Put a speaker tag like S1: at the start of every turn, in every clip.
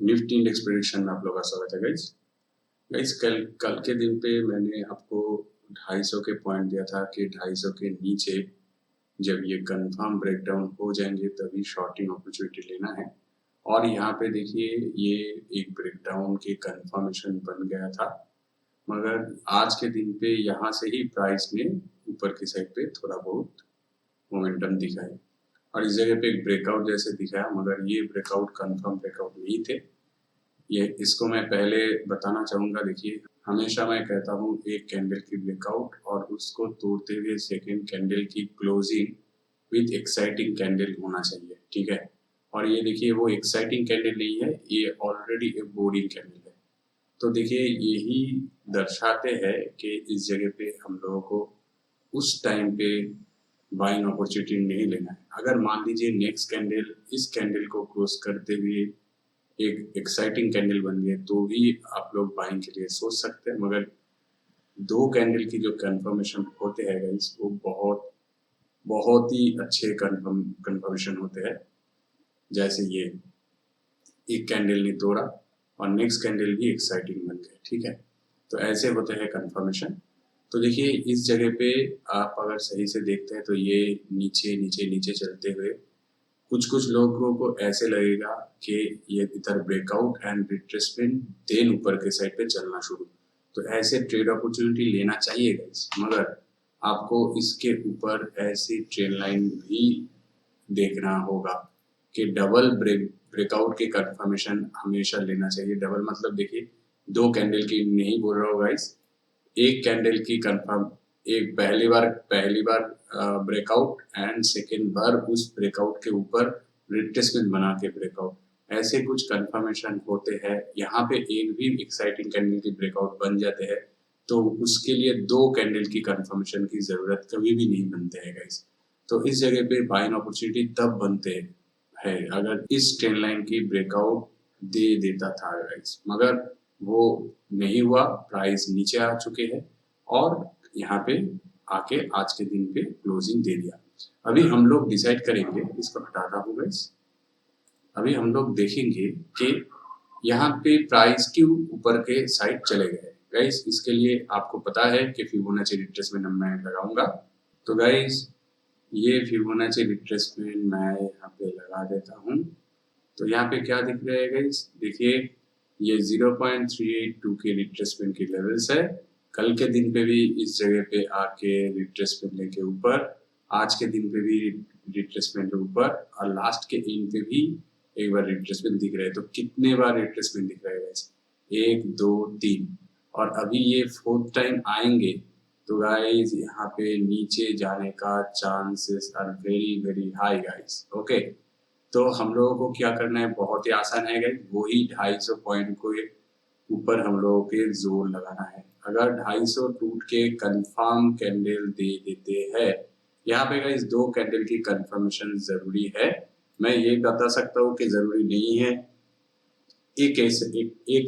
S1: Nifty index prediction में आप लोगों का स्वागत है गाइस। गाइस कल के दिन पे मैंने आपको 250 के पॉइंट दिया था कि 250 के नीचे जब ये कंफर्म ब्रेकडाउन हो जाएंगे तभी शॉर्टिंग अपॉर्चुनिटी लेना है। और यहाँ पे देखिए ये एक ब्रेकडाउन की कंफर्मेशन बन गया था, मगर आज के दिन पे यहाँ से ही प्राइस ने ऊपर की साइड पे थोड़ा बहुत मोमेंटम दिखा है और इस जगह पे एक ब्रेकआउट जैसे दिखाया, मगर ये ब्रेकआउट कंफर्म ब्रेकआउट नहीं थे। ये इसको मैं पहले बताना चाहूँगा। देखिए, हमेशा मैं कहता हूँ एक कैंडल की ब्रेकआउट और उसको तोड़ते हुए सेकंड कैंडल की क्लोजिंग विद एक्साइटिंग कैंडल होना चाहिए, ठीक है। और ये देखिए वो एक्साइटिंग कैंडल नहीं है, ये ऑलरेडी एक बोरिंग कैंडल है। तो देखिए यही दर्शाते हैं कि इस जगह पे हम लोगों को उस टाइम पे बाइंग अपॉर्चुनिटी नहीं लेना है। अगर मान लीजिए नेक्स्ट कैंडल इस कैंडल को क्लोज करते हुए एक एक्साइटिंग कैंडल बन गए तो भी आप लोग बाइंग के लिए सोच सकते हैं, मगर दो कैंडल की जो कंफर्मेशन होते हैं गाइस वो बहुत बहुत ही अच्छे कंफर्मेशन होते हैं। जैसे ये एक कैंडल ने तोड़ा और नेक्स्ट कैंडल भी एक्साइटिंग बन गए, ठीक है। तो ऐसे होते हैं कंफर्मेशन। तो देखिए इस जगह पे आप अगर सही से देखते हैं तो ये नीचे नीचे नीचे चलते हुए कुछ लोगों को ऐसे लगेगा कि ये इधर ब्रेकआउट एंड रिट्रेसमेंट देन ऊपर के साइड पे चलना शुरू, तो ऐसे ट्रेड अपॉर्चुनिटी लेना चाहिए गाइस। मगर आपको इसके ऊपर ऐसी ट्रेंड लाइन भी देखना होगा कि डबल ब्रेकआउट के कंफर्मेशन हमेशा लेना चाहिए। डबल मतलब देखिए दो कैंडल की नहीं बोल रहा हूँ गाइस, एक कैंडल की कंफर्म, एक पहली बार ब्रेकआउट एंड सेकेंड बार उस ब्रेकआउट के ऊपर रिट्रेसमेंट बना के ब्रेकआउट, ऐसे कुछ कंफर्मेशन होते हैं। यहाँ पे एक भी एक्साइटिंग कैंडल की ब्रेकआउट बन जाते हैं तो उसके लिए दो कैंडल की कंफर्मेशन की जरूरत कभी भी नहीं बनते हैं गाइस। तो इस जगह पे बाइंग अपॉर्चुनिटी तब बनते हैं अगर इस ट्रेंड लाइन की ब्रेकआउट दे देता था गाइस, मगर वो नहीं हुआ, प्राइस नीचे आ चुके हैं और यहाँ पे आके आज के दिन पे क्लोजिंग दे दिया। अभी हम लोग डिसाइड करेंगे, इसको हटाता हूँ गाइस। अभी हम लोग देखेंगे कि यहाँ पे प्राइस क्यों ऊपर के साइड चले गए गाइस। इसके लिए आपको पता है कि फिबोनाची रिट्रेसमेंट मैं लगाऊंगा। तो गाइस ये फिबोनाची रिट्रेसमेंट मैं यहाँ पे लगा देता हूँ। तो यहाँ पे क्या दिख रहा है गाइस, देखिए ये 0.382 के रिट्रेसमेंट की लेवल्स है। कल के दिन पे भी इस जगह पे आके रिट्रेसमेंट लेके ऊपर, आज के दिन पे भी रिट्रेसमेंट ऊपर और लास्ट के इन पे भी एक बार रिट्रेसमेंट दिख रहा है। तो कितने बार रिट्रेसमेंट दिख रहा है गाइस, 1 2 3 और अभी ये फोर्थ टाइम आएंगे। तो गाइस यहाँ पे नीचे जाने का chances are very very high guys. Okay, तो हम लोगों को क्या करना है, बहुत ही आसान है गाइस, वही 250 पॉइंट को ऊपर हम लोगों के जोर लगाना है। अगर 250 टूट के कंफर्म कैंडल दे देते हैं, यहाँ पे गाइस दो कैंडल की कंफर्मेशन जरूरी है। मैं ये बता सकता हूँ कि जरूरी नहीं है, एक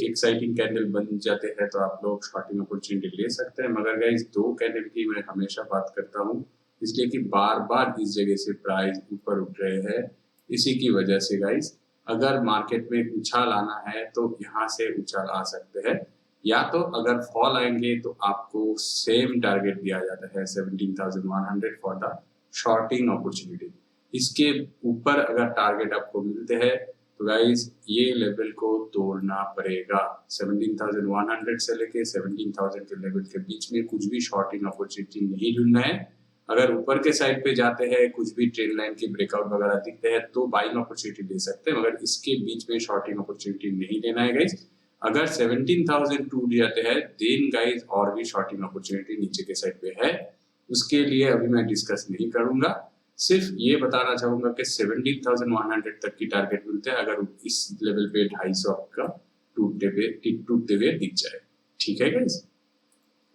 S1: एक्साइटिंग कैंडल बन जाते हैं तो आप लोग शॉर्टिंग अपॉर्चुनिटी ले सकते हैं। मगर गाइस दो कैंडल की मैं हमेशा बात करता हूँ, इसलिए कि बार बार इस जगह से प्राइस ऊपर उठ रहे हैं। इसी की वजह से गाइस अगर मार्केट में उछाल आना है तो यहाँ से उछाल आ सकते हैं, या तो अगर फॉल आएंगे तो आपको सेम टारगेट दिया जाता है 17,100 फॉर द शॉर्टिंग अपॉर्चुनिटी। इसके ऊपर अगर टारगेट आपको मिलते हैं तो गाइस ये लेवल को तोड़ना पड़ेगा। 17,100 से लेके 17,000 के लेवल के बीच में कुछ भी शॉर्टिंग अपॉर्चुनिटी नहीं ढूंढना है। अगर ऊपर के साइड पे जाते हैं, कुछ भी ट्रेंड लाइन के ब्रेकआउट वगैरह दिखते हैं तो बाइंग अपॉर्चुनिटी ले सकते हैं, मगर इसके बीच में शॉर्टिंग अपॉर्चुनिटी नहीं लेना है गाइस। अगर 17,000 टूट जाते हैं देन गाइस और भी शॉर्टिंग अपॉर्चुनिटी नीचे के साइड पे है, उसके लिए अभी मैं डिस्कस नहीं करूंगा। सिर्फ ये बताना चाहूंगा कि 17,100 तक की टारगेट मिलते हैं अगर इस लेवल पे 250 आपका टूटते हुए दिख जाए, ठीक है गाइस।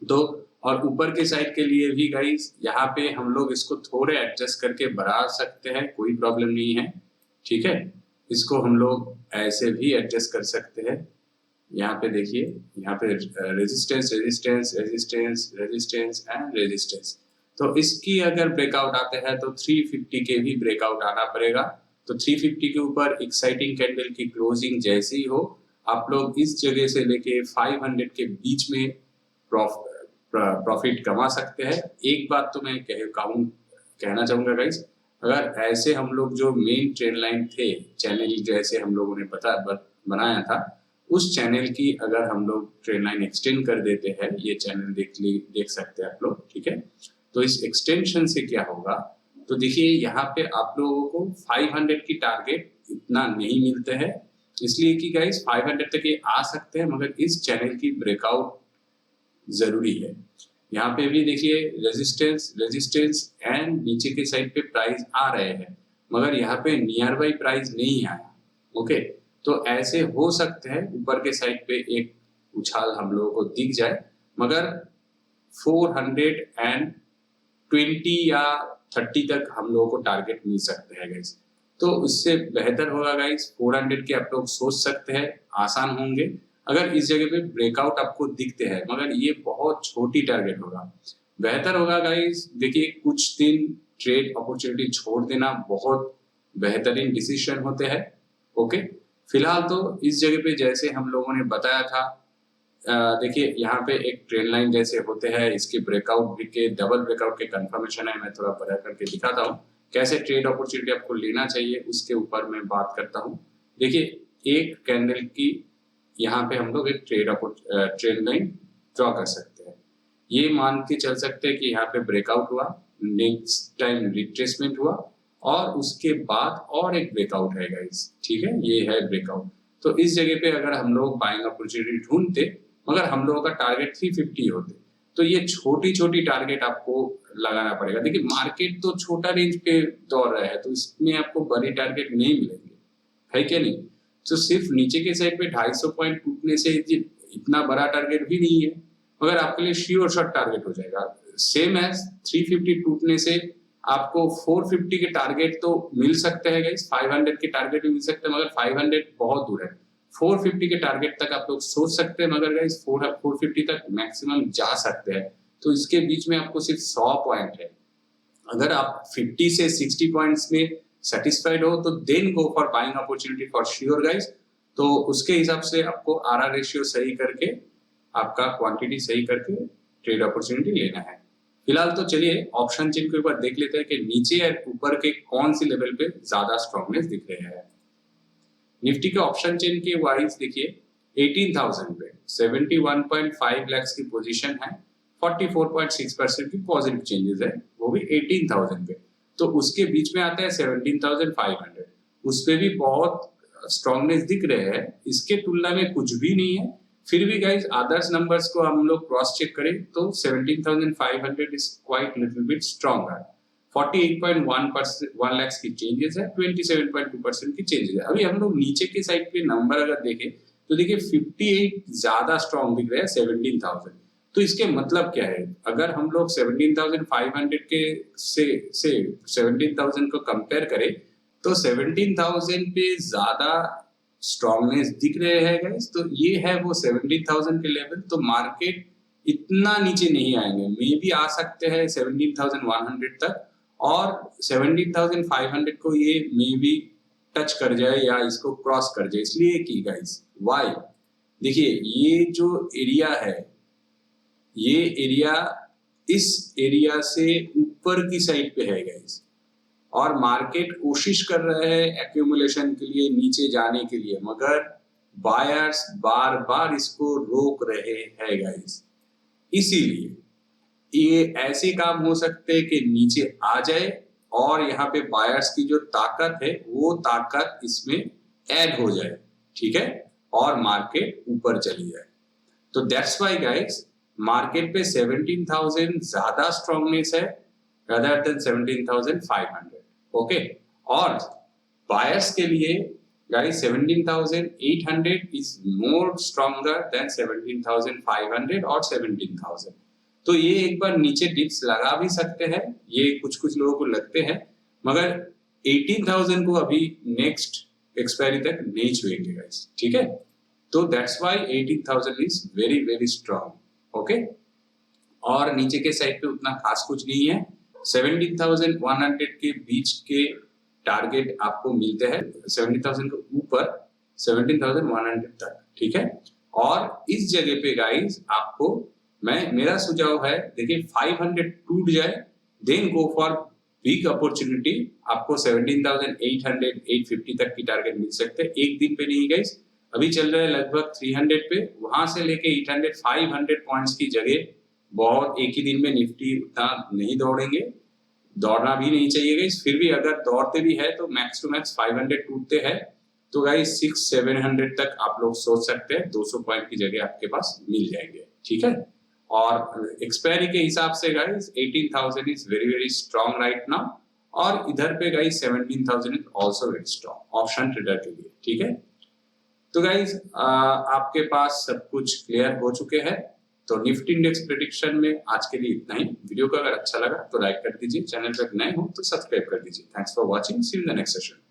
S1: तो और ऊपर के साइड के लिए भी गाइस यहाँ पे हम लोग इसको थोड़े एडजस्ट करके बढ़ा सकते हैं, कोई प्रॉब्लम नहीं है, ठीक है। इसको हम लोग ऐसे भी एडजस्ट कर सकते हैं। यहाँ पे देखिए, यहाँ पे resistance resistance resistance resistance and resistance, तो इसकी अगर ब्रेकआउट आते हैं तो 350 के भी ब्रेकआउट आना पड़ेगा। तो 350 के ऊपर एक्साइटिंग कैंडल की क्लोजिंग जैसे ही हो, आप लोग इस जगह से लेके 500 के बीच में प्रॉफिट कमा सकते हैं। एक बात तो मैं कहना चाहूंगा गाइस, अगर ऐसे हम लोग जो मेन ट्रेंड लाइन थे, चैनल जैसे हम लोगों ने बनाया था, उस चैनल की अगर हम लोग ट्रेंड लाइन एक्सटेंड कर देते हैं, ये चैनल देख सकते हैं आप लोग, ठीक है। तो इस एक्सटेंशन से क्या होगा, तो देखिए यहाँ पे आप लोगों को 500 की टारगेट इतना नहीं मिलते हैं, इसलिए कि गाइस 500 तक ये आ सकते हैं, मगर इस चैनल की ब्रेकआउट जरूरी है। यहाँ पे भी देखिए रेजिस्टेंस एंड नीचे के साइड पे प्राइस आ रहे हैं, मगर यहाँ पे नियर बाई प्राइस नहीं आया। ओके, तो ऐसे हो सकते हैं ऊपर के साइड पे एक उछाल हम लोगों को दिख जाए, मगर 420 या 30 तक हम लोगों को टारगेट मिल सकते हैं गाइस। तो इससे बेहतर होगा गाइस 400 के आप लोग सोच सकते हैं, आसान होंगे अगर इस जगह पे ब्रेकआउट आपको दिखते हैं, मगर ये बहुत छोटी टारगेट होगा। बेहतर होगा गाइस, देखिए कुछ दिन ट्रेड अपॉर्चुनिटी छोड़ देना बहुत बेहतरीन डिसीजन होते हैं। ओके, फिलहाल तो इस जगह पे जैसे हम लोगों ने बताया था, देखिए यहाँ पे एक ट्रेंड लाइन जैसे होते हैं, इसके ब्रेकआउट के डबल ब्रेकआउट के कंफर्मेशन है। मैं थोड़ा बड़ा करके दिखाता हूँ कैसे ट्रेड अपॉर्चुनिटी आपको लेना चाहिए, उसके ऊपर मैं बात करता हूँ। देखिए एक कैंडल की यहाँ पे हम लोग एक ट्रेंड लाइन ड्रॉ कर सकते हैं। ये मान के चल सकते हैं कि यहाँ पे ब्रेकआउट हुआ, नेक्स्ट टाइम रिट्रेसमेंट हुआ, और उसके बाद और एक ब्रेकआउट है गाइस, ठीक है, ये है ब्रेकआउट। तो इस जगह पे अगर हम लोग बाइंग अपॉर्चुनिटी ढूंढते, मगर हम लोगों का टारगेट 350 होते, तो ये छोटी छोटी टारगेट आपको लगाना पड़ेगा। देखिए मार्केट तो छोटा रेंज पे दौड़ रहा है, तो इसमें आपको बड़ी टारगेट नहीं मिलेंगे, है क्या नहीं। तो सिर्फ नीचे के साइड पे 250 पॉइंट टूटने से इतना बड़ा टारगेट भी नहीं है, मगर आपके लिए श्योर शॉट टारगेट हो जाएगा। सेम एज 350 टूटने से आपको 450 के टारगेट तो मिल सकते हैं गाइस, 500 के टारगेट भी मिल सकते हैं, मगर 500 बहुत दूर है। 450 के टारगेट तक आप लोग सोच सकते हैं, मगर गाइस 450 तक मैक्सिमम जा सकते हैं। तो इसके बीच में आपको सिर्फ 100 पॉइंट है। अगर आप 50 से 60 पॉइंट्स में सेटिस्फाइड हो, तो then go for buying opportunity for sure guys. तो उसके हिसाब से आपको आरआर रेशियो सही करके, आपका क्वांटिटी सही करके ट्रेड अपॉर्चुनिटी लेना है। फिलहाल तो चलिए ऑप्शन चेन के ऊपर देख लेते हैं कि नीचे या ऊपर के कौन सी लेवल पे ज्यादा स्ट्रॉन्गनेस दिख रहे हैं। निफ्टी के ऑप्शन चेन के वाइज देखिए 18,000 पे 71.5 लाख की पोजीशन है, 44.6% की पॉजिटिव चेंजेस है, वो भी 18,000 पे। तो उसके बीच में आता है 17,500, उस पे भी बहुत स्ट्रॉन्गनेस दिख रहे हैं, इसके तुलना में कुछ भी नहीं है। फिर भी गाइस अदर्स नंबर्स को हम लोग क्रॉस चेक करें तो 17,500 is quite little bit stronger. 48.1 lakh की चेंजेस है, 27.2% की चेंजेस है। अभी हम लोग नीचे के साइड पे नंबर अगर देखें तो देखिए 58 ज्यादा स्ट्रॉन्ग दिख रहा है 17,000। तो इसके मतलब क्या है, अगर हम लोग 17,500 के से 17,000 को कंपेयर करें तो 17,000 पे ज्यादा स्ट्रॉन्गनेस दिख रहे हैं गाइस। तो ये है वो 17,000 के लेवल। तो मार्केट इतना नीचे नहीं आएंगे, मे भी आ सकते हैं 17,100 तक, और 17,500 को ये मे भी टच कर जाए या इसको क्रॉस कर जाए। इसलिए कि गाइस वाई, देखिए ये जो एरिया है, ये एरिया इस एरिया से ऊपर की साइड पे है गाइस, और मार्केट कोशिश कर रहे हैं एक्यूमुलेशन के लिए, नीचे जाने के लिए, मगर बायर्स बार बार इसको रोक रहे हैं गाइस। इसीलिए ये ऐसे काम हो सकते हैं कि नीचे आ जाए और यहाँ पे बायर्स की जो ताकत है वो ताकत इसमें ऐड हो जाए, ठीक है, और मार्केट ऊपर चली जाए। तो दैट्स व्हाई गाइस मार्केट पे 17,000 ज्यादा स्ट्रॉन्गनेस है rather than 17,500। ओके, और बायर्स के लिए guys 17,800 is more stronger than 17,500 और 17,000। तो ये एक बार नीचे डिप्स लगा भी सकते हैं, ये कुछ लोगों को लगते हैं, मगर 18,000 को अभी नेक्स्ट एक्सपायरी तक नहीं छुएंगे गाइस, ठीक है। तो that's why 18,000 is very very strong. Okay, और नीचे के साइड पे उतना खास कुछ नहीं है। 17,100 के बीच के टारगेट आपको मिलते हैं 70,000 के ऊपर 17,100 तक, ठीक है। और इस जगह पे गाइस आपको मेरा सुझाव है, देखिए 500 टूट जाए then go for big opportunity. आपको 17,800 850 तक की टारगेट मिल सकते हैं, एक दिन पे नहीं गाइस। अभी चल रहा है लगभग 300 पे, वहां से लेके 800 500 पॉइंट्स की जगह बहुत एक ही दिन में निफ्टी उतना नहीं दौड़ेंगे, दौड़ना भी नहीं चाहिए गाइस। फिर भी अगर दौड़ते भी है तो मैक्स टू मैक्स 500 टूटते हैं तो गाइस 600-700 तक आप लोग सोच सकते हैं, 200 पॉइंट की जगह आपके पास मिल जाएंगे, ठीक है। और एक्सपायरी के हिसाब से guys 18,000 is very very strong right now, और इधर पे guys 17,000 is also very strong option trader के लिए, ठीक है। तो गाइस आपके पास सब कुछ क्लियर हो चुके हैं। तो निफ्टी इंडेक्स प्रेडिक्शन में आज के लिए इतना ही। वीडियो को अगर अच्छा लगा तो लाइक कर दीजिए, चैनल पर नए हो तो सब्सक्राइब कर दीजिए। Thanks for watching, see you in the next session.